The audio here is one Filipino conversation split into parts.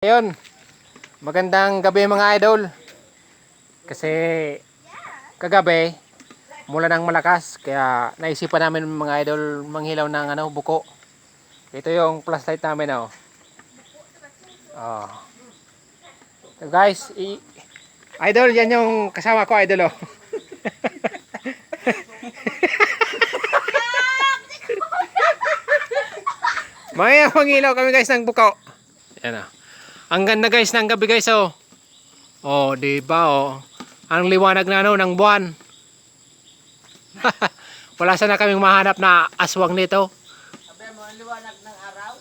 Ayun, magandang gabi mga idol. Kasi kagabi, mula ng malakas, kaya naisipan namin mga idol manghilaw ng buko. Ito yung flashlight namin oh. Oh. So guys, idol, yan yung kasama ko idol oh. Manghilaw kami guys ng buko. Yan oh. Ang ganda guys ng gabi guys oh. Oh, di ba oh. Ang liwanag na ng buwan. Wala sana kaming mahanap na aswang nito. Sabi mo ang liwanag ng araw.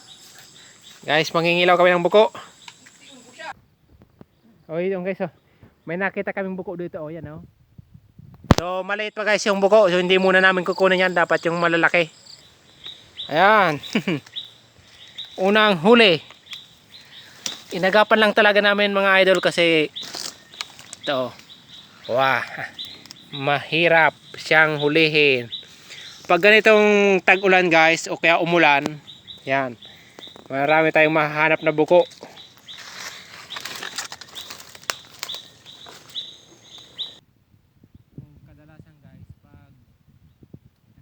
Guys, mangingilaw kami ng buko. Oh, yun guys oh. May nakita kaming buko dito oh, yan oh. So, maliit pa guys yung buko. So, hindi muna namin kukunin yan, dapat yung malalaki. Ayan. Unang huli. Inagapan lang talaga namin mga idol kasi ito. Wow. Mahirap siyang hulihin. Pag ganitong tag-ulan guys o kaya umulan, yan. Marami tayong mahanap na buko. Kadalasan guys, pag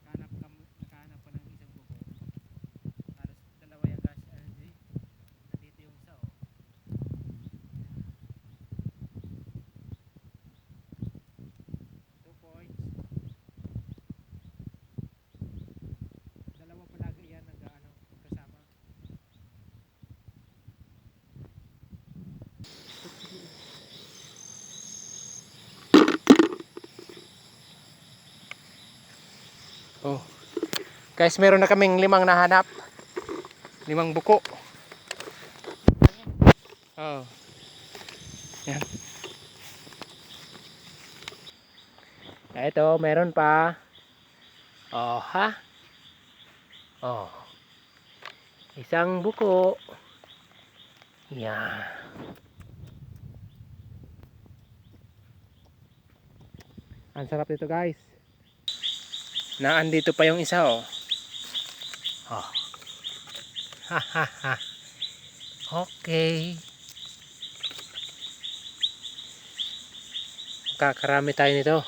nakahanap ka ng isang buko, halos dalawa yan guys. Nandito yung isa oh. 2 points. Dalawa palagi yan magkasama. Oh. Guys, meron na kaming 5 nahanap. 5 buko. Oh. Yan. Ito, meron pa. Oh, ha? Oh. Isang buko. Yan. Ang sarap nito, guys. Naandito pa yung isa, oh. Oh. Ha ha ha. Okay. Kakarami tayo nito.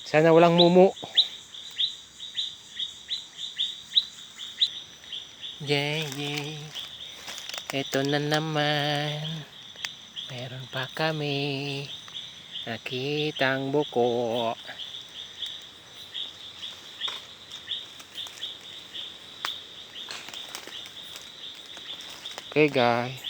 Sana walang mumu. Yay, yay. Ito na naman. Meron pa kami nakitang buko. Okay guys.